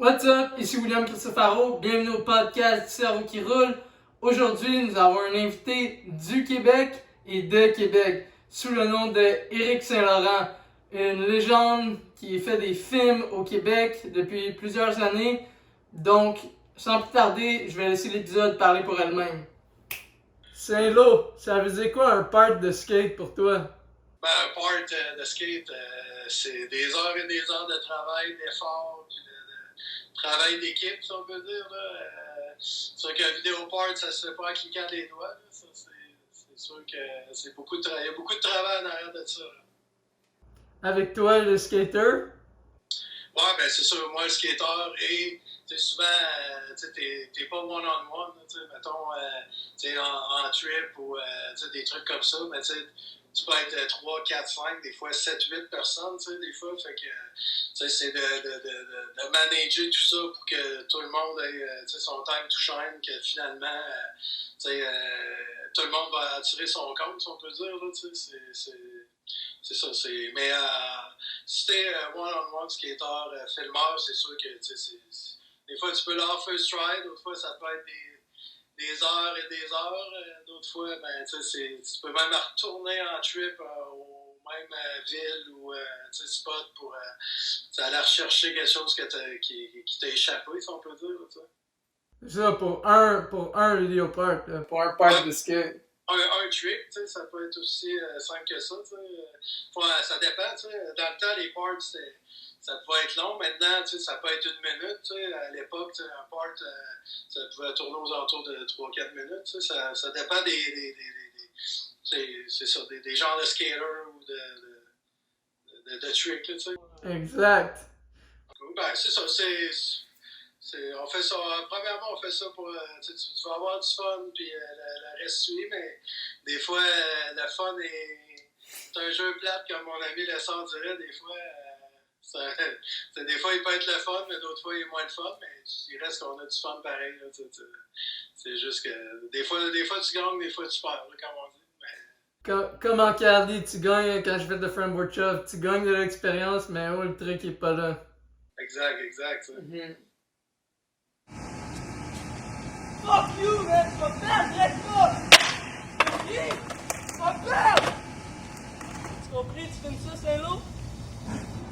What's up? Ici William Cristofaro, bienvenue au podcast du cerveau qui roule. Aujourd'hui, nous avons un invité du Québec et de Québec sous le nom de Éric Saint-Laurent, une légende qui fait des films au Québec depuis plusieurs années. Donc, sans plus tarder, je vais laisser l'épisode parler pour elle-même. Saint-Lô, ça veut dire quoi un part de skate pour toi? Un part de skate, c'est des heures et des heures de travail, d'effort, puis de travail d'équipe, si on peut dire. C'est sûr qu'un vidéo part, ça se fait pas en cliquant des doigts. Là. Ça, c'est sûr que c'est beaucoup de il y a beaucoup de travail en arrière de ça. Là. Avec toi, le skater? Ouais, ben c'est sûr, moi, le skater, et souvent, t'es pas one-on-one, mettons, en trip ou des trucs comme ça, mais tu peux être 3, 4, 5, des fois 7, 8 personnes, des fois, fait que c'est de manager tout ça pour que tout le monde ait son time to shine, que finalement, tout le monde va attirer son compte, si on peut dire, là, c'est ça, mais si t'es one-on-one skater, filmeur, c'est sûr que des fois tu peux leur first try, d'autres fois ça peut être des heures et des heures, d'autres fois ben, tu peux même retourner en trip au même ville ou spot pour aller rechercher quelque chose qui t'a échappé, si on peut dire. Ça, pour un vidéo part, pour un part de skate. Un trick, ça peut être aussi simple que ça. Ça dépend. Dans le temps, les parts, ça pouvait être long. Maintenant, ça peut être 1 minute. À l'époque, un part, ça pouvait tourner aux alentours de 3-4 minutes. Ça dépend des genres de skaters ou de tricks. Exact. Ben, c'est ça. On fait ça, premièrement, on fait ça pour. Tu vas avoir du fun, puis le reste suit, mais des fois, le fun c'est un jeu plate, comme mon ami Lessard dirait. Des fois, des fois, il peut être le fun, mais d'autres fois, il est moins le fun, mais il reste qu'on a du fun pareil. Là, c'est juste que des fois, tu gagnes, des fois, tu perds, là, comme on dit. Mais... Comme en Carly, tu gagnes quand je fais de framework shove, tu gagnes de l'expérience, mais oh, le truc est pas là. Exact. Fuck you, man! Fuck that! Let's go! Fuck that! Tu compris? Tu filmes ça, Saint-Lô?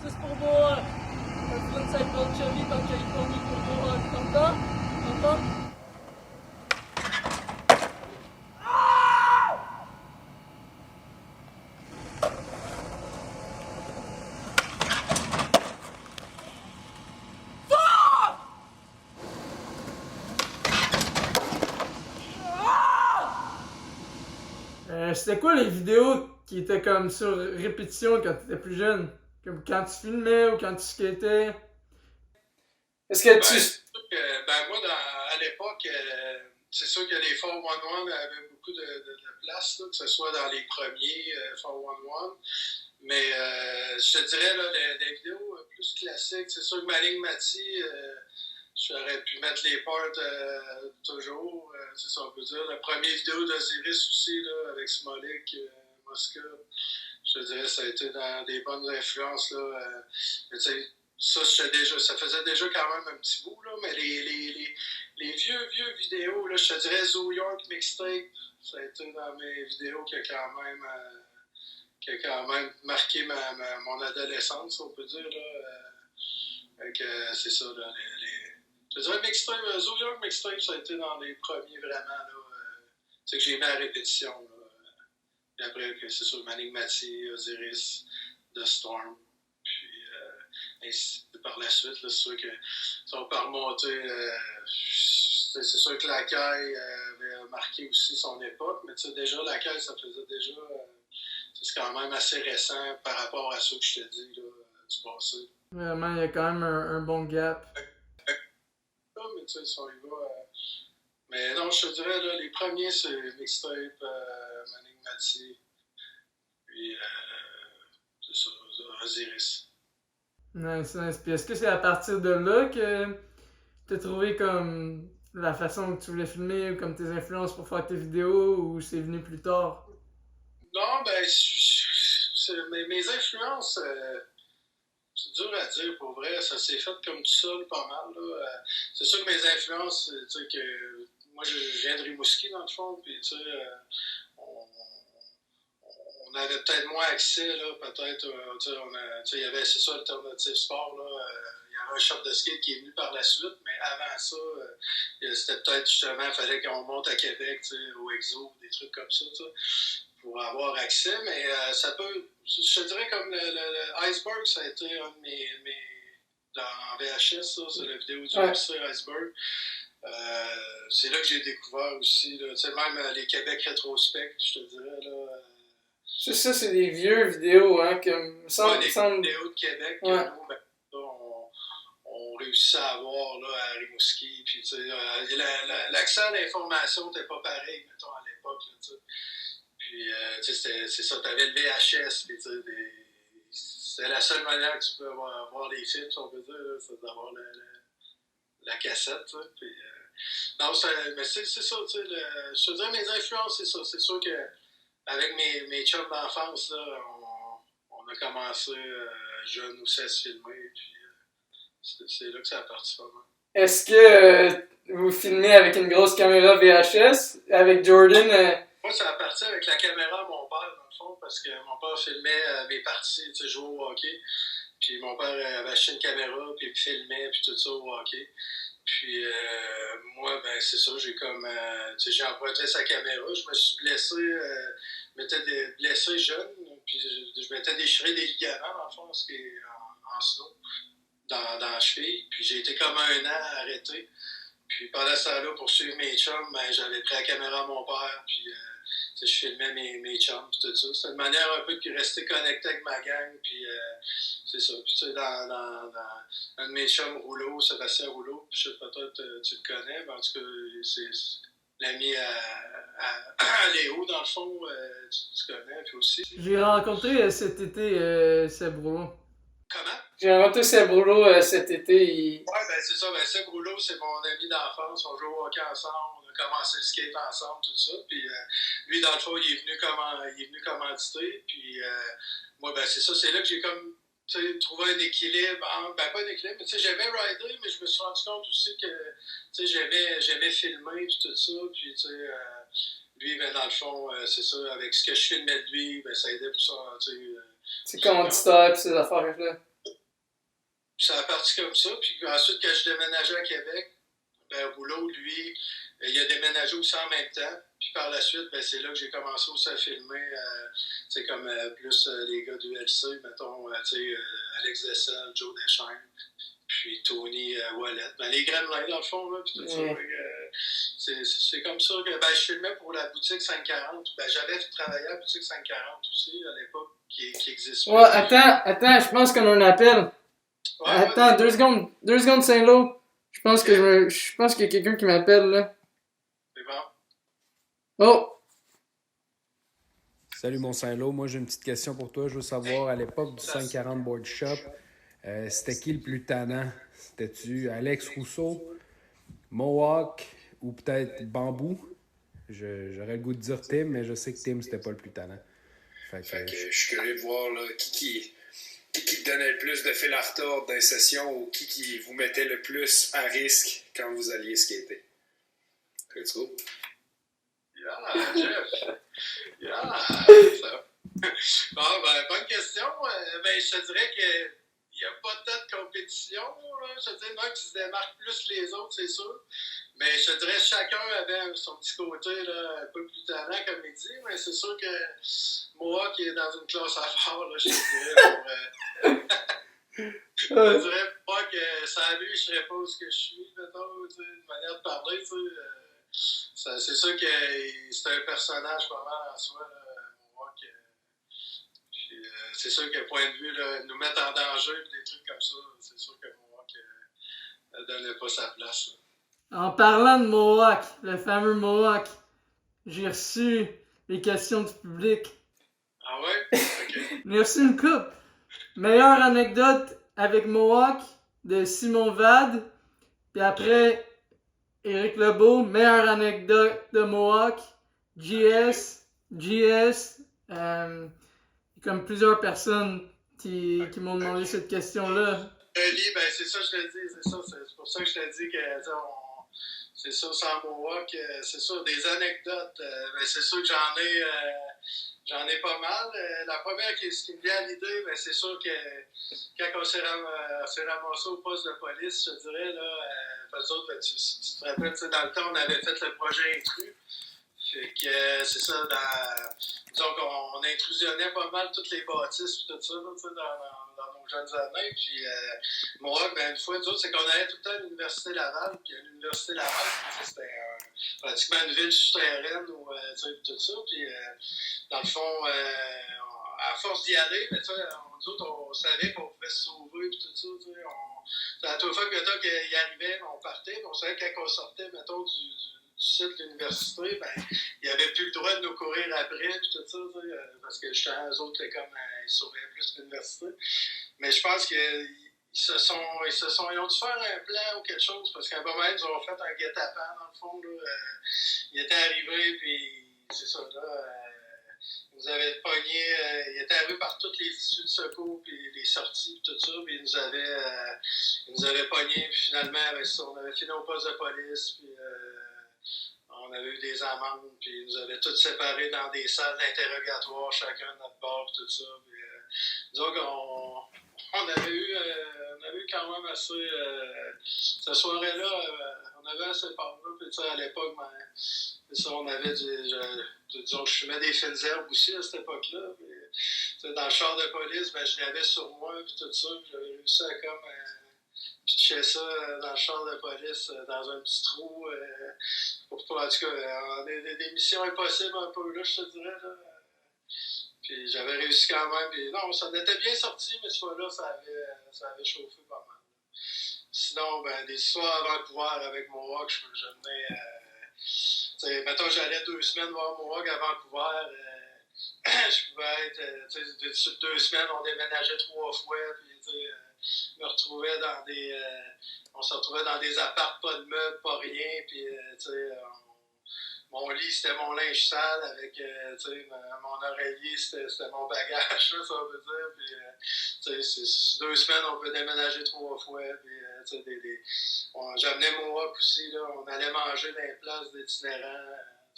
Ça, c'est pour moi. Un frontside ball chubby en Californie pour moi. T'entends? C'était quoi les vidéos qui étaient comme sur répétition quand tu étais plus jeune? Comme quand tu filmais ou quand tu skatais? Est-ce que moi, à l'époque, c'est sûr que les 411 avaient beaucoup de place, là, que ce soit dans les premiers 411. Mais je te dirais, là, les vidéos plus classiques, c'est sûr que Manning Matty, j'aurais pu mettre les parts toujours, c'est ça on peut dire. La première vidéo d'Osiris aussi, là, avec Smolik, Mosca, je te dirais, ça a été dans des bonnes influences. Là, ça faisait déjà quand même un petit bout, là, mais les vieux vidéos, là, je te dirais Zoo York Mixtape, ça a été dans mes vidéos qui a quand même marqué mon adolescence, on peut dire. Là, c'est ça, là, je dirais Mixtape, Zoo York Mixtape, ça a été dans les premiers vraiment, là, c'est que j'ai mis à répétition. Là, puis après, c'est sûr, Manning Matty, Osiris, The Storm. Ainsi, par la suite, là, c'est sûr que ça va remonter. C'est sûr que la caille avait marqué aussi son époque, mais déjà, la caille, ça faisait déjà. C'est quand même assez récent par rapport à ça que je te dis là, du passé. Vraiment, il y a quand même un bon gap. Mais tu sais, si on y va. Mais non, je te dirais, là, les premiers, c'est Mixtape, Manning Matty, puis c'est ça, Osiris. Nice. Puis est-ce que c'est à partir de là que t'as trouvé comme la façon que tu voulais filmer ou comme tes influences pour faire tes vidéos ou c'est venu plus tard? Non, ben, mes influences, je dur à dire pour vrai. Ça s'est fait comme tout seul pas mal. Là. C'est sûr que mes influences, tu sais, que moi je viens de Rimouski dans le fond, puis tu sais, on, on avait peut-être moins accès, là, peut-être, tu sais, il y avait, c'est ça, Alternative Sport, là, il y avait un shop de skate qui est venu par la suite, mais avant ça, c'était peut-être justement, il fallait qu'on monte à Québec, tu sais, au Exo, des trucs comme ça, tu sais, pour avoir accès, mais ça peut, je te dirais comme le Iceberg, ça a été un de en VHS, ça, c'est la vidéo du FC Iceberg. C'est là que j'ai découvert aussi, là, tu sais, même les Québec rétrospect, je te dirais, là. C'est ça, c'est des vieux vidéos, hein, comme Ouais, des vidéos de Québec, que nous, ben, on réussit à avoir là, à Rimouski. Puis, tu sais, l'accès à l'information n'était pas pareil, mettons, à l'époque. Là, tu sais. Puis, tu sais, c'est ça, tu avais le VHS, puis, tu sais, c'était la seule manière que tu peux voir les films, si on peut dire, c'est d'avoir la cassette. Tu sais. Puis, non, mais c'est ça, tu sais, je te dirais, mes influences, c'est ça. C'est sûr que avec mes chums d'enfance, là, on a commencé jeune aussi à se filmer, puis c'est là que ça a parti pas mal. Est-ce que vous filmez avec une grosse caméra VHS, avec Jordan? Moi, ça a parti avec la caméra à mon père, dans le fond, parce que mon père filmait mes parties, tu sais, jouer au hockey. Puis mon père avait acheté une caméra, puis il filmait, puis tout ça au hockey. Puis moi, ben c'est ça, j'ai comme, tu sais, j'ai emprunté sa caméra, je me suis blessé, je m'étais blessé jeune, puis je m'étais déchiré des ligaments, dans le fond, ce qui est en snow, dans la cheville, puis j'ai été comme 1 an arrêté. Puis pendant ce temps-là, pour suivre mes chums, ben, j'avais pris la caméra à mon père, puis je filmais mes chums, puis tout ça. C'était une manière un peu de rester connecté avec ma gang, puis c'est ça. Puis tu sais, dans un de mes chums, Rouleau, Sébastien Rouleau, puis je sais peut-être tu le connais, mais en tout cas, c'est l'ami à Léo, dans le fond, tu connais, puis aussi. J'ai rencontré cet été Seb Rouleau. Comment? J'ai rencontré Seb Rouleau cet été. Ouais, ben c'est ça. Ben Seb Rouleau, c'est mon ami d'enfance. On joue au hockey ensemble. On a commencé le skate ensemble, tout ça. Puis lui, dans le fond, il est venu commanditer. Puis moi, ben c'est ça. C'est là que j'ai comme trouvé un équilibre. Ben pas un équilibre, mais tu sais, j'aimais rider, mais je me suis rendu compte aussi que tu sais, j'aimais filmer, puis tout ça. Puis tu sais, lui, ben dans le fond, c'est ça. Avec ce que je filmais de lui, ben ça aidait pour ça. Tu sais, c'est commanditaire, puis ces affaires-là. Puis ça a parti comme ça. Puis ensuite, quand je déménageais à Québec, ben Rouleau, lui, il a déménagé aussi en même temps. Puis par la suite, ben, c'est là que j'ai commencé aussi à filmer, tu sais, comme plus les gars du LC, mettons, tu sais, Alex Dessel, Joe Deschênes, puis Tony Wallet. Ben, les Gremlins, dans le fond, là, puis tout ça. C'est comme ça que ben, je filmais pour la boutique 540. Ben, j'avais travaillé à la boutique 540 aussi, à l'époque, qui existe. Ouais, attends, je pense qu'on a un appel. Ouais, attends, 2 secondes, Saint-Lô. Je pense qu'il y a quelqu'un qui m'appelle, là. C'est bon. Oh! Salut mon Saint-Lô, moi j'ai une petite question pour toi. Je veux savoir, à l'époque du 540 Board Shop, c'était qui le plus tannant? C'était-tu Alex Rousseau, Mohawk ou peut-être Bambou? J'aurais le goût de dire Tim, mais je sais que Tim c'était pas le plus tannant. Fait que je suis curieux de voir là, qui te donnait le plus de fil à retordre dans les sessions ou qui vous mettait le plus à risque quand vous alliez skater. Let's go. Yeah, Jeff. Yeah. Bon, ben, bonne question. Ben, je te dirais qu'il n'y a pas tant de compétition. Là. Je te dirais, même qui se démarque plus les autres, c'est sûr. Mais je te dirais, chacun avait son petit côté là, un peu plus talent, comme il dit. Mais c'est sûr que moi, qui est dans une classe à part, là, je te dirais, je te dirais pas que sans lui, je serais pas où je suis, mettons, une manière de parler, tu sais. C'est sûr que c'est un personnage pas mal en soi, Mohawk. Puis c'est sûr que point de vue, là, nous mettre en danger et des trucs comme ça, c'est sûr que Mohawk ne donnait pas sa place. Là. En parlant de Mohawk, le fameux Mohawk, j'ai reçu les questions du public. Ah ouais? Ok. J'ai reçu une coupe. Meilleure anecdote avec Mohawk de Simon Vade. Puis après, Éric Lebeau, meilleure anecdote de Mohawk. JS, comme plusieurs personnes qui m'ont demandé cette question-là. Eli, ben c'est ça, je te dis, c'est ça. C'est pour ça que je te dis que c'est ça, sans Mohawk, c'est ça, des anecdotes. Ben, c'est sûr que j'en ai pas mal. La première ce qui me vient à l'idée, ben, c'est sûr que quand on s'est ramassé au poste de police, je te dirais, là, parce que ben, tu te rappelles, dans le temps, on avait fait le projet Intrus. Fait que c'est ça, disons qu'on intrusionnait pas mal toutes les bâtisses et tout ça là, dans nos jeunes années. Puis moi, ben, une fois, nous autres, c'est qu'on allait tout le temps à l'Université Laval. Puis à l'Université Laval, c'était pratiquement une ville souterraine ou tout ça. Puis dans le fond, à force d'y aller, ben, nous autres, on savait qu'on pouvait se sauver et tout ça. À toute fois que qu'il arrivait, on partait. On savait que quand on sortait, mettons, du site de l'université, ben, il n'y avait plus le droit de nous courir après, puis tout ça, parce que justement, eux autres, ils surveillaient plus l'université. Mais je pense qu'ils ils ont dû faire un plan ou quelque chose, parce qu'à un moment, ils ont fait un guet-apens, dans le fond, là. Ils étaient arrivés, puis c'est ça, là, ils nous avaient pogné, ils étaient arrivés par toutes les issues de secours, puis les sorties, puis tout ça, puis ils nous avaient pogné, puis finalement, on avait fini au poste de police, puis on avait eu des amendes, puis ils nous avaient tous séparés dans des salles d'interrogatoire, chacun de notre bord, tout ça. Puis, disons on avait eu quand même assez. Cette soirée-là, on avait assez peur. Puis, à l'époque, ça, on avait disons que je fumais des fines herbes aussi à cette époque-là. Puis, dans le char de police, ben, je l'avais sur moi, puis tout ça. Puis, j'avais réussi à comme. Pitcher ça dans le char de police, dans un petit trou. En tout cas, des missions impossibles un peu, là, je te dirais. Là. Puis j'avais réussi quand même. Puis non, ça en était bien sorti, mais ce fois-là, ça avait chauffé pas mal. Sinon, ben, des histoires à Vancouver avec Mohawk, je venais. Mettons, j'allais 2 semaines voir Mohawk à Vancouver. Je pouvais être. Sur 2 semaines, on déménageait 3 fois. Puis, on se retrouvait dans des apparts, pas de meubles, pas rien, puis mon lit c'était mon linge sale avec mon oreiller c'était mon bagage, là, ça veut dire, puis c'est 2 semaines on peut déménager 3 fois, puis j'amenais mon Mohawk aussi, là, on allait manger dans les places d'itinérants,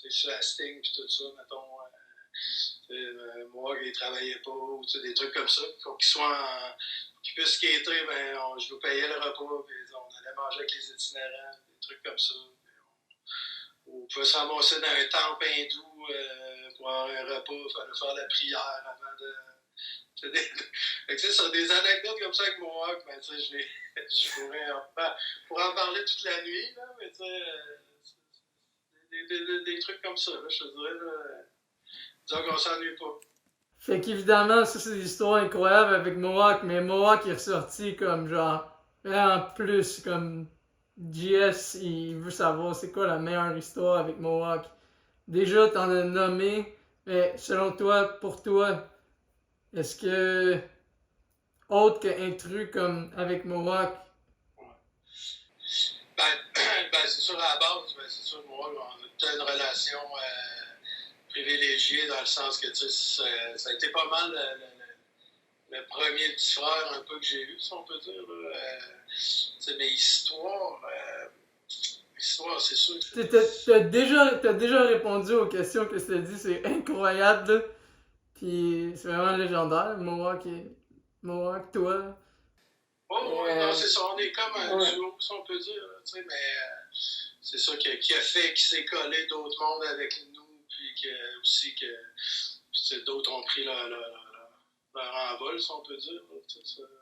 sur la Sting puis tout ça, mettons. Mohawk il travaillait pas, ou des trucs comme ça, pour qu'ils puissent skater, ben, je nous payais le repas, puis on allait manger avec les itinérants, des trucs comme ça. On pouvait se ramasser dans un temple hindou pour avoir un repas, il fallait faire la prière avant de. C'est des anecdotes comme ça avec Mohawk, ben, je pourrais en parler toute la nuit, là, mais des trucs comme ça, là, je te dirais, là, disons qu'on s'ennuie pas. Fait qu'évidemment, ça c'est des histoires incroyables avec Mohawk, mais Mohawk est ressorti comme genre vraiment plus comme JS, il veut savoir c'est quoi la meilleure histoire avec Mohawk. Déjà, t'en as nommé, mais selon toi, pour toi, est-ce que autre que Intrus comme avec Mohawk? Ben c'est sûr à la base, c'est sûr Mohawk, on a une relation privilégié dans le sens que ça a été pas mal le premier petit frère un peu que j'ai eu, si on peut dire. Mais histoire, c'est sûr. T'as déjà répondu aux questions que je t'ai dit, c'est incroyable, là. Puis c'est vraiment légendaire, Mohawk, toi. Non, c'est ça, on est comme un duo, si on peut dire, mais c'est ça qui s'est collé d'autres mondes avec nous. Puis d'autres ont pris leur envol, si on peut dire.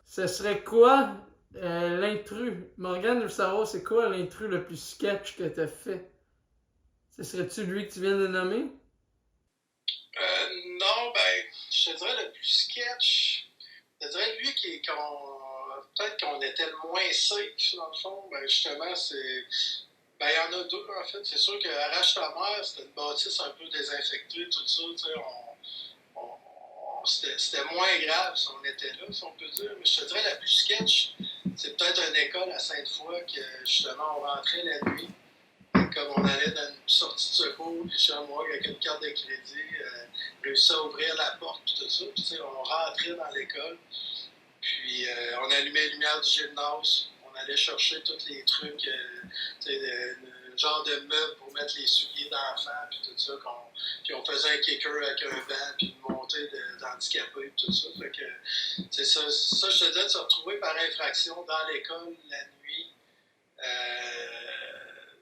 Ce serait quoi l'intrus? Morgane, je veux savoir, c'est quoi l'intrus le plus sketch que t'as fait? Ce serait-tu lui que tu viens de nommer? Non, ben, je te dirais le plus sketch. Je te dirais lui peut-être qu'on était le moins safe, dans le fond. Ben, justement, c'est. Ben, il y en a 2, en fait. C'est sûr que Arrache ta mère, c'était une bâtisse un peu désinfectée, tout ça. C'était moins grave si on était là, si on peut dire. Mais je te dirais, la plus sketch, c'est peut-être une école à Sainte-Foy que, justement, on rentrait la nuit. Comme on allait dans une sortie de secours, puis chez moi, avec une carte de crédit, réussi à ouvrir la porte, tout ça. Puis, on rentrait dans l'école. Puis on allumait les lumières du gymnase. On allait chercher tous les trucs, le genre de meubles pour mettre les souliers d'enfants, puis tout ça. Puis on faisait un kicker avec un banc, puis une montée d'handicapés, puis tout ça. Fait que, c'est ça, je te dis, de se retrouver par infraction dans l'école la nuit.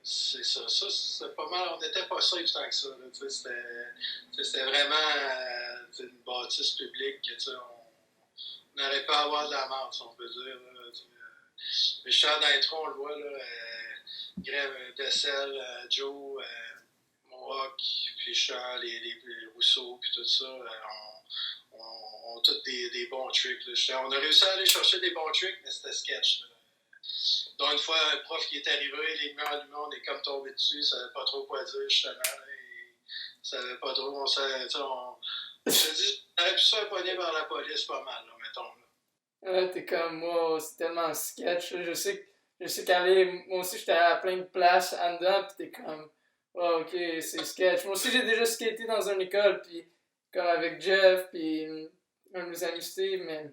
C'est ça, c'est pas mal. On n'était pas safe tant que ça. Là, c'était vraiment une bâtisse publique. On n'aurait pas à avoir de la merde, si on peut dire. Là, mais Richard d'intro, on le voit, là, Grève de sel, Joe, Mohawk, puis Charles, les Rousseau, puis tout ça, ont tous des bons tricks. Là. On a réussi à aller chercher des bons tricks, mais c'était sketch. Là. Donc, une fois, un prof qui est arrivé, les lumières allumées, on est comme tombé dessus, ça savait pas trop quoi dire, justement. Là, ça savait pas trop, je te dis, on aurait pu se faire pogner par la police pas mal, là, mettons. Là. Ouais, t'es comme moi, c'est tellement sketch. Là. Je sais qu'aller, moi aussi j'étais à plein de places en dedans, pis t'es comme, oh, ok, c'est sketch. Moi aussi j'ai déjà skaté dans une école, pis comme avec Jeff, pis un de mes amis Steve, mais.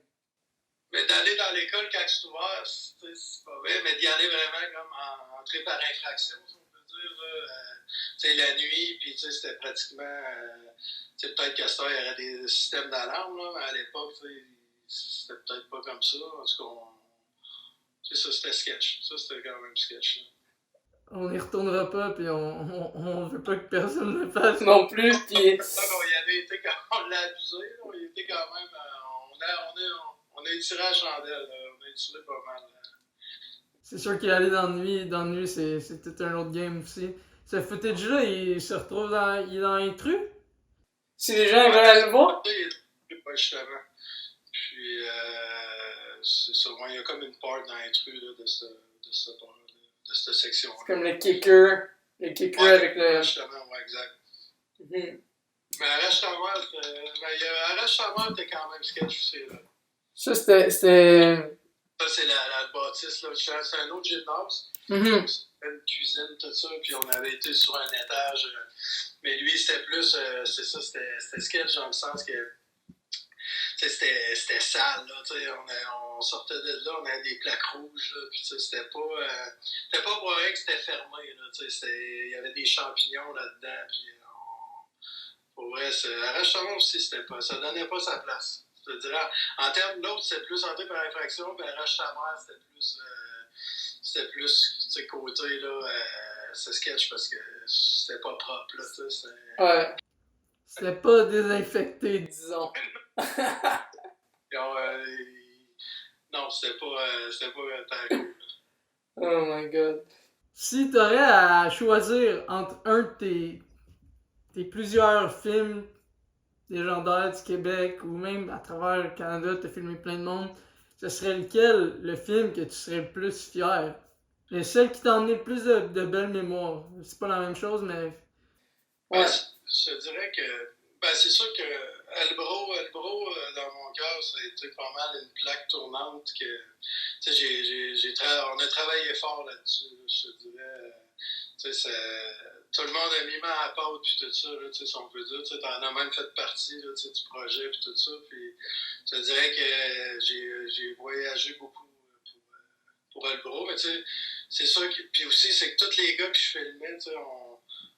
Mais d'aller dans l'école quand c'est ouvert, c'est pas vrai, mais d'y aller vraiment comme entrer par infraction, si on peut dire. La nuit, puis c'était pratiquement. Peut-être qu'à ce temps, il y aurait des systèmes d'alarme, là, mais à l'époque, c'était peut-être pas comme ça. En tout cas, ça, c'était sketch. Ça, c'était quand même sketch. Là. On n'y retournera pas, puis on veut pas que personne le fasse non plus, puis. On l'a abusé, là, on y était quand même. On a étiré la chandelle, là. On a étiré pas mal. Là. C'est sûr qu'il allait dans la nuit, c'est tout un autre game aussi. Ce footage-là, il se retrouve il est dans l'intrus? Si les gens veulent aller le voir? Justement. Puis, c'est ça. Il y a comme une part dans l'intrus de cette section-là. C'est comme le kicker ouais, avec le. Justement, ouais, exact. Mm-hmm. Mais Arrache ta mère, t'es quand même sketch aussi, là. Ça, c'était. Ça, c'est la bâtisse, là. C'est un autre gymnase. Mm-hmm. C'était une cuisine, tout ça. Puis on avait été sur un étage. Mais lui, c'était plus. C'est ça, c'était sketch dans le sens que. C'était sale, là. On sortait de là, on avait des plaques rouges, là. Puis c'était pas pour rien que c'était fermé, là. Il y avait des champignons là-dedans. Puis pour vrai, Arrache-ta-moi aussi, ça donnait pas sa place. Je te dirais, en termes d'autres, c'était plus entré par infraction, puis Arrache-ta-mère, c'était plus côté, là, c'est sketch parce que c'était pas propre, là, Ouais. C'était pas désinfecté, disons. Non, c'était pas tant cool. Oh my god. Si t'aurais à choisir entre un de tes plusieurs films légendaires du Québec ou même à travers le Canada, t'as filmé plein de monde, ce serait lequel le film que tu serais le plus fier? Le seul qui t'a emmené le plus de belles mémoires. C'est pas la même chose, mais. Ouais. Je dirais que. C'est sûr que Elbro, dans mon cœur, ça a été pas mal une plaque tournante que. On a travaillé fort là-dessus, là, je te dirais. Tout le monde a mis main à la pâte, puis tout ça, là, si on peut dire. T'en as même fait partie là, du projet, puis tout ça. Puis je te dirais que j'ai voyagé beaucoup pour Elbro, mais c'est sûr que. Puis aussi, c'est que tous les gars que je filmais,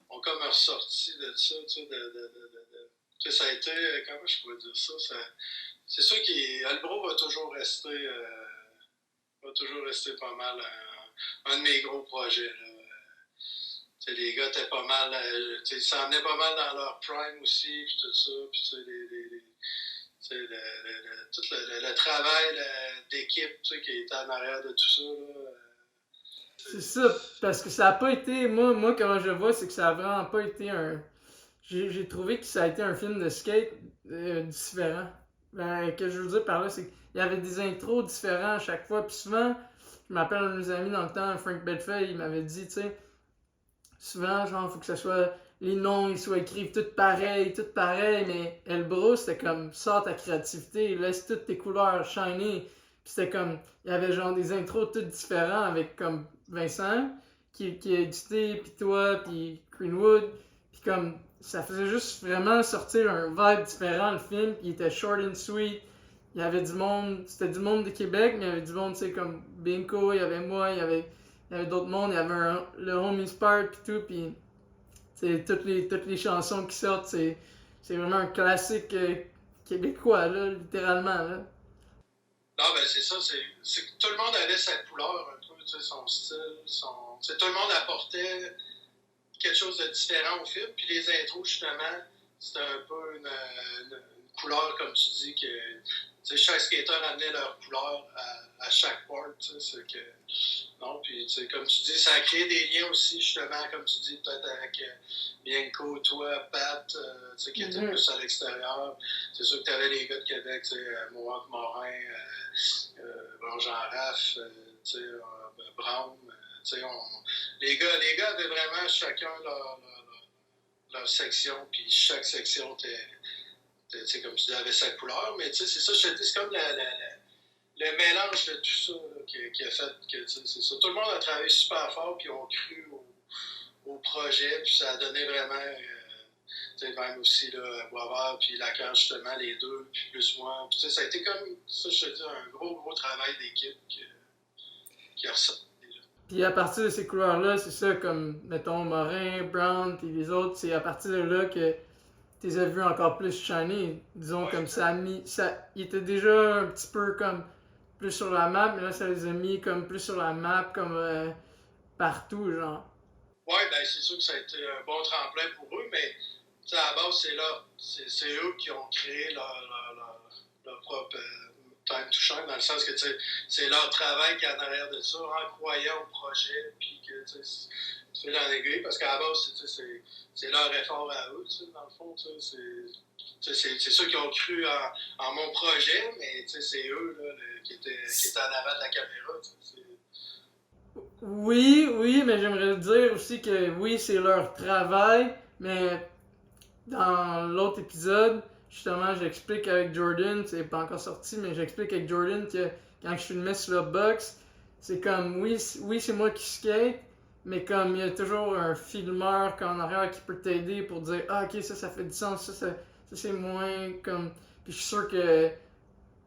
ont comme ressorti de ça, ça a été, comment je pourrais dire ça, c'est sûr qu'Albro va toujours rester pas mal un de mes gros projets, là. Les gars étaient pas mal, ils s'en venaient pas mal dans leur prime aussi, puis tout ça, puis tout le travail d'équipe qui était en arrière de tout ça, là. C'est ça, parce que ça a pas été. Moi comment je le vois, c'est que ça a vraiment pas été un. J'ai trouvé que ça a été un film de skate différent. Que je veux dire par là, c'est qu'il y avait des intros différents à chaque fois. Puis souvent, je m'appelle un de mes amis dans le temps, Frank Bedfay, il m'avait dit, tu sais, souvent, genre, faut que ça soit. Les noms, ils soient écrits tout pareil, mais Elbro, c'était comme, sors ta créativité, laisse toutes tes couleurs shiner. Puis c'était comme, il y avait genre des intros toutes différents avec comme Vincent, qui a édité, puis toi, puis Greenwood. Puis comme, ça faisait juste vraiment sortir un vibe différent, le film. Puis il était short and sweet. il y avait du monde, c'était du monde de Québec, mais il y avait du monde, tu sais, comme Binko, il y avait moi, il y avait d'autres mondes, il y avait le Homies Part pis tout, pis c'est toutes les chansons qui sortent, c'est vraiment un classique québécois, là, littéralement, là. Non, ben c'est ça, c'est que tout le monde avait sa couleur, un peu, tu sais, son style, tu sais, tout le monde apportait quelque chose de différent au film, puis les intros, justement, c'était un peu une couleur, comme tu dis, que tu sais, chaque skater amenait leur couleur à chaque part, tu sais, c'est que... Non, puis tu sais, comme tu dis, ça a créé des liens aussi, justement, comme tu dis, peut-être avec Bianco, toi, Pat, tu sais, qui étaient plus à l'extérieur. C'est sûr que tu avais les gars de Québec, tu sais, Mohawk Morin, Jean Raff, tu sais, Brown, tu sais, les gars avaient vraiment chacun leur section, puis chaque section était, tu sais, comme tu dis, avait sa couleur, mais tu sais, c'est ça, je te dis, c'est comme le mélange de tout ça là, qui a fait que, tu sais, c'est ça. Tout le monde a travaillé super fort, puis ont cru au projet, puis ça a donné vraiment, tu sais, même aussi, là, Boisvert, puis Lacan, justement, les deux, puis plus moi, puis tu sais, ça a été comme, ça, je te dis, un gros travail d'équipe qui a ressorti. Puis à partir de ces couleurs-là, c'est ça, comme, mettons, Morin, Brown, puis les autres, c'est à partir de là que tu les as vus encore plus shiny. Disons, comme ça a mis. Il était déjà un petit peu comme plus sur la map, mais là, ça les a mis comme plus sur la map, comme partout, genre. Ouais, ben c'est sûr que ça a été un bon tremplin pour eux, mais à la base, c'est eux qui ont créé leur propre time to shine, dans le sens que c'est leur travail qui est en arrière de ça, en croyant au projet, puis que tu fais dans l'aiguille, parce qu'à la base, c'est leur effort à eux, dans le fond, c'est ceux qui ont cru en mon projet, mais c'est eux là, qui étaient en avant de la caméra. Oui, mais j'aimerais dire aussi que oui, c'est leur travail, mais dans l'autre épisode, justement, j'explique avec Jordan, c'est pas encore sorti, mais j'explique avec Jordan que quand je filmais sur le box, c'est comme, oui, c'est moi qui skate, mais comme il y a toujours un filmeur en arrière qui peut t'aider pour dire, ah ok, ça fait du sens, ça c'est moins comme. Puis je suis sûr que.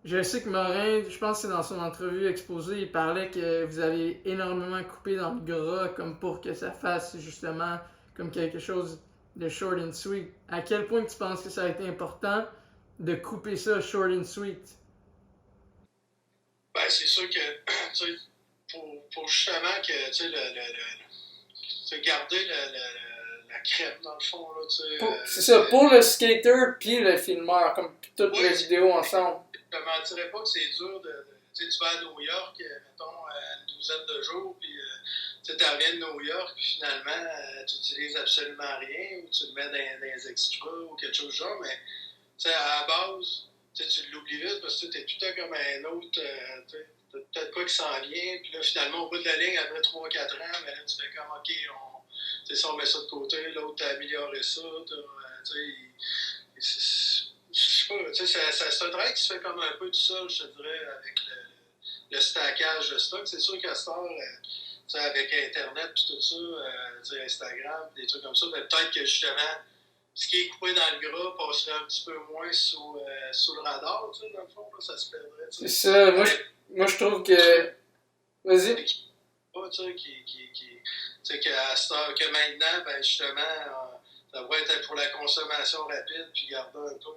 Je sais que Morin, je pense que c'est dans son entrevue exposée, il parlait que vous avez énormément coupé dans le gras comme pour que ça fasse justement comme quelque chose de short and sweet. À quel point tu penses que ça a été important de couper ça short and sweet? Ben, c'est sûr que pour justement que garder la crème dans le fond. C'est ça, pour le skater puis le filmeur, comme toutes les vidéos ensemble. Je ne mentirais pas que c'est dur tu vas à New York, mettons, une douzaine de jours, puis tu reviens de New York, puis finalement, tu n'utilises absolument rien, ou tu le mets dans les extras, ou quelque chose de genre, mais à la base, tu l'oublies vite, parce que tu es tout le temps comme un autre, t'as peut-être quoi qui s'en vient, puis là, finalement, au bout de la ligne, après 3-4 ans, mais là, tu fais comme, OK, on met ça de côté, l'autre a amélioré ça, je sais pas, c'est un travail qui se fait comme un peu tout seul, je te dirais, avec le stackage de stock. C'est sûr qu'à cette heure, avec Internet et tout ça, Instagram, des trucs comme ça, ben, peut-être que justement, ce qui est coupé dans le gras passerait un petit peu moins sous le radar, dans le fond, là, ça se perdrait. C'est ça, moi je trouve que. Vas-y. Qu'à cette heure, que maintenant, ben justement, ça va être pour la consommation rapide, puis garder un peu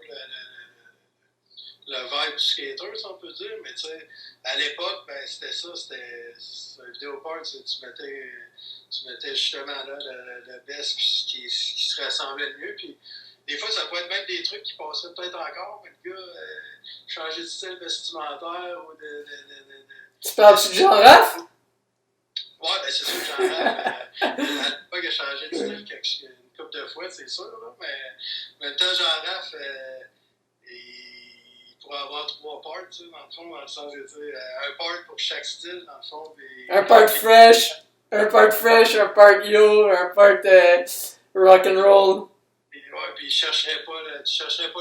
le vibe du skater, si on peut dire. Mais tu sais, à l'époque, ben, c'était un vidéopart, tu mettais justement là le best qui se rassemblait le mieux. Puis des fois, ça peut être même des trucs qui passeraient peut-être encore, mais le gars, changer de style vestimentaire ou Tu parles-tu de Jean-Raph? Ouais, ben c'est sûr que Jean-Raph, à l'époque, il a changé de style une couple de fois, c'est sûr, là, mais en même temps, Jean-Raph, il pourrait avoir 3 parts, dans le fond, dans le sens de dire un part pour chaque style, dans le fond. Un part fresh, un part yo, un part rock and roll. Ouais, puis tu chercherais pas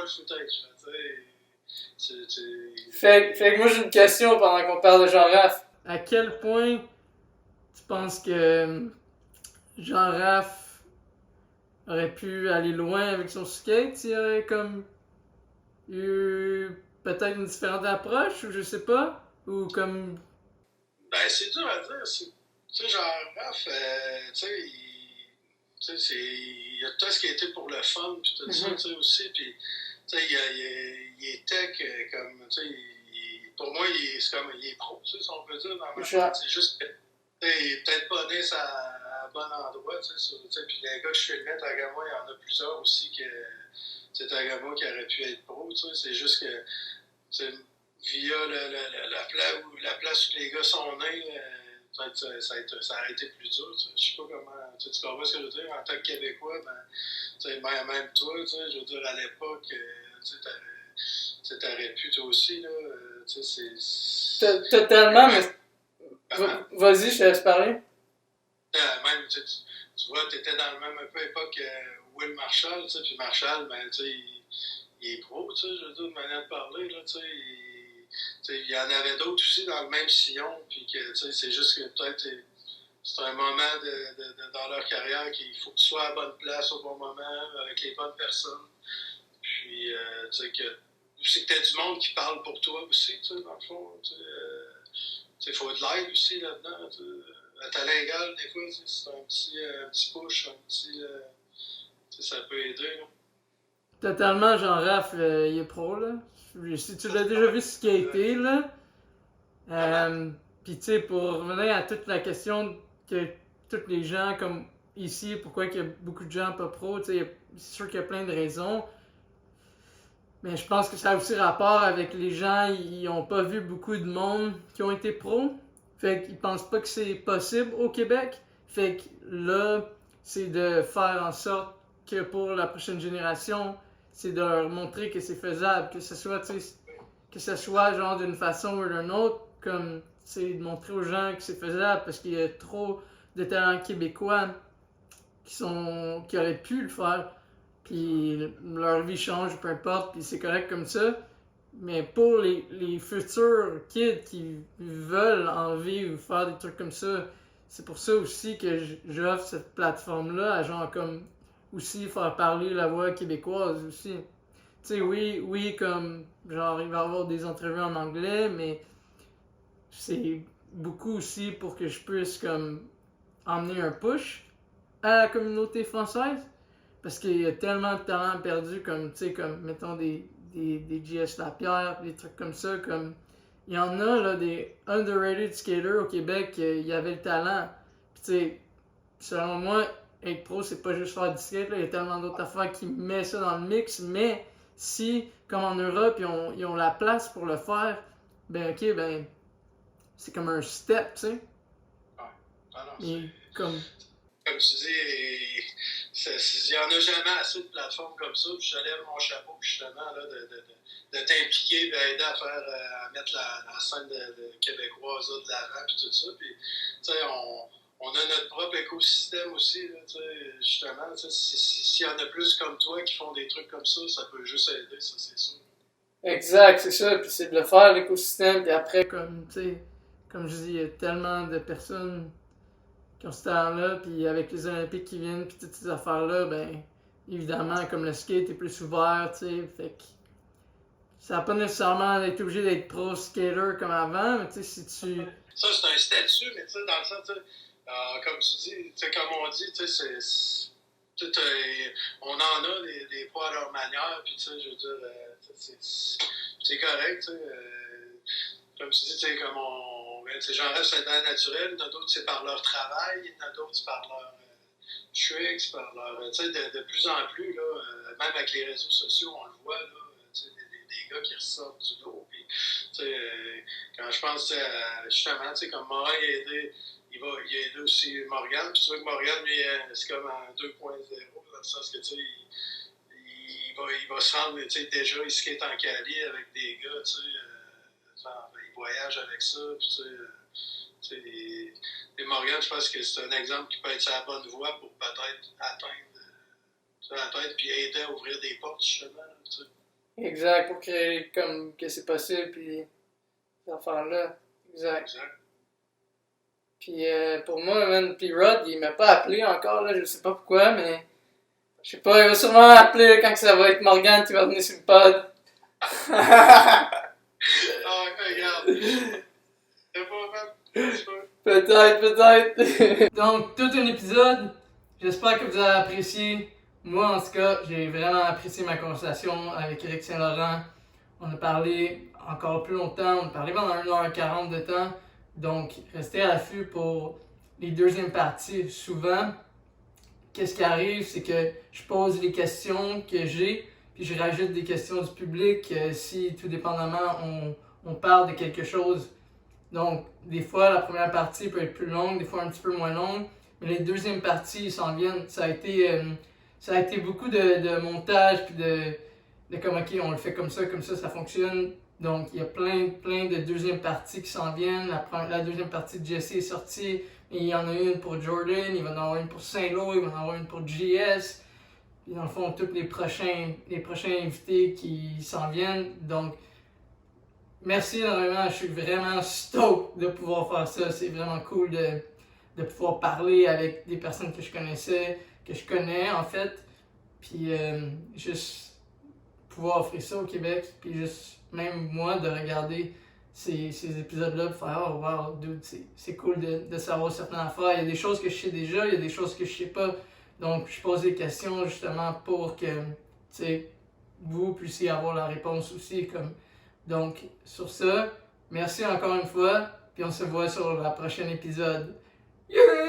le footage, tu sais. Fait que moi j'ai une question pendant qu'on parle de Jean-Raph. À quel point tu penses que Jean-Raph aurait pu aller loin avec son skate s'il aurait comme eu peut-être une différente approche, ou je sais pas, ou comme... Ben, c'est dur à dire. Tu sais, genre, Raph, il y a tout ce qui a été pour le fun, puis tout ça, tu sais, aussi. Puis, tu sais, il est tech, comme, tu sais, pour moi, il est pro, tu sais, si on peut dire, dans ma tête. C'est juste que, tu sais, il est peut-être pas né à bon endroit, tu sais. Puis, les gars que je filmais, Tagama, il y en a plusieurs aussi que, tu sais, Tagama qui aurait pu être pro, tu sais. C'est juste que, tu sais, via la place où les gars sont nés, ça aurait été plus dur. Je sais pas comment. Tu comprends ce que je veux dire? En tant que Québécois, même toi, je veux dire, à l'époque, tu aurais pu toi aussi. Là, Totalement, mais. Vas-y, je te laisse parler. Même, tu vois, tu étais dans le même un peu époque que Will Marshall, puis Marshall, ben, il est pro, je veux dire, de manière de parler, là, il y en avait d'autres aussi dans le même sillon, puis que c'est juste que peut-être c'est un moment dans leur carrière qu'il faut que tu sois à la bonne place au bon moment, avec les bonnes personnes. Puis, c'est que tu as du monde qui parle pour toi aussi, dans le fond. Il faut de l'aide aussi là-dedans. À talent égal, des fois, c'est un petit push, ça peut aider. Là. Totalement, Jean-Raph, il est pro, là. Si tu l'as déjà vu skater, là. Puis, tu sais, pour revenir à toute la question que tous les gens, comme ici, pourquoi il y a beaucoup de gens pas pro, tu sais, c'est sûr qu'il y a plein de raisons. Mais je pense que ça a aussi rapport avec les gens, ils ont pas vu beaucoup de monde qui ont été pros. Fait qu'ils pensent pas que c'est possible au Québec. Fait que là, c'est de faire en sorte que pour la prochaine génération, c'est de leur montrer que c'est faisable, que ce soit genre d'une façon ou d'une autre, comme c'est de montrer aux gens que c'est faisable parce qu'il y a trop de talents québécois qui auraient pu le faire, puis leur vie change, peu importe, puis c'est correct comme ça. Mais pour les futurs kids qui veulent en vivre, faire des trucs comme ça, c'est pour ça aussi que j'offre cette plateforme-là à genre comme aussi faire parler la voix québécoise aussi. Tu sais, oui, comme genre il va y avoir des entrevues en anglais, mais c'est beaucoup aussi pour que je puisse comme emmener un push à la communauté française. Parce qu'il y a tellement de talents perdus comme, tu sais, comme mettons des JS Lapierre, des trucs comme ça, comme il y en a là des underrated skaters au Québec il y avait le talent. Puis tu sais, selon moi, être pro, c'est pas juste faire du skate, là. Il y a tellement d'autres affaires qui mettent ça dans le mix, mais si, comme en Europe, ils ont la place pour le faire, ben ok, ben c'est comme un step, tu sais. Non, comme tu dis, il n'y en a jamais assez de plateformes comme ça. Puis je te lève mon chapeau, justement, là, de t'impliquer, d'aider à mettre la scène québécoise là, de l'avant, puis tout ça. Puis, tu sais, on a notre propre écosystème aussi, là, justement. S'il y en a plus comme toi qui font des trucs comme ça peut juste aider, ça, c'est sûr. Exact, c'est ça. Puis c'est de le faire, l'écosystème. Puis après, comme, tu sais, comme je dis, il y a tellement de personnes qui ont ce talent-là. Puis avec les Olympiques qui viennent, puis toutes ces affaires-là, ben, évidemment, comme le skate est plus ouvert, tu sais. Fait que ça n'a pas nécessairement été obligé d'être pro skater comme avant, mais tu sais, si tu. Ça, c'est un statut, mais tu sais, dans le sens, comme tu dis, comme on dit, tu sais, on en a des pros à leur manière, puis tu sais, je veux dire, c'est correct, tu sais. Comme tu dis, tu sais, comme j'en reste un talent naturel, il y en a d'autres, c'est par leur travail, il y en a d'autres, c'est par leur tricks, par leur. Tu sais, de plus en plus, là, même avec les réseaux sociaux, on le voit, là, tu sais, des gars qui ressortent du lot, puis, tu sais, quand je pense, justement, tu sais, comme Morin il a aidé aussi Morgan. Puis tu vois que Morgan, lui, c'est comme en 2.0, dans le sens que, tu sais, il va se rendre, tu sais, déjà, il skate en Cali avec des gars, tu sais, il voyage avec ça, puis tu sais, et Morgan, je pense que c'est un exemple qui peut être sur la bonne voie pour peut-être atteindre, puis aider à ouvrir des portes, justement, tu sais. Exact, pour créer comme que c'est possible, puis ces affaires-là. Exact. Puis pour moi, man, puis Rod, il m'a pas appelé encore, là, je sais pas pourquoi, mais je sais pas, il va sûrement appeler quand ça va être Morgan qui va venir sur le pod. Ah, regarde. C'est pas même. Peut-être. Donc, tout un épisode. J'espère que vous avez apprécié. Moi, en tout cas, j'ai vraiment apprécié ma conversation avec Éric Saint-Laurent. On a parlé encore plus longtemps. On a parlé pendant 1h40 de temps. Donc, restez à l'affût pour les deuxièmes parties. Souvent, qu'est-ce qui arrive, c'est que je pose les questions que j'ai, puis je rajoute des questions du public si, tout dépendamment, on parle de quelque chose. Donc, des fois, la première partie peut être plus longue, des fois un petit peu moins longue, mais les deuxièmes parties s'en viennent. Ça a été beaucoup de montage, puis de comme, ok, on le fait comme ça fonctionne. Donc, il y a plein de deuxièmes parties qui s'en viennent. La deuxième partie de Jesse est sortie, et il y en a une pour Jordan, il va en avoir une pour Saint-Lô, il va en avoir une pour JS. Puis dans le fond, tous les prochains invités qui s'en viennent. Donc, merci énormément, je suis vraiment stoked de pouvoir faire ça. C'est vraiment cool de pouvoir parler avec des personnes que je connais en fait. Puis juste pouvoir offrir ça au Québec. Puis juste, même moi, de regarder ces épisodes-là pour faire oh wow, dude, c'est cool de savoir certaines affaires. Il y a des choses que je sais déjà, il y a des choses que je sais pas. Donc, je pose des questions justement pour que vous puissiez avoir la réponse aussi. Donc, sur ça, merci encore une fois, puis on se voit sur le prochain épisode. Yeah!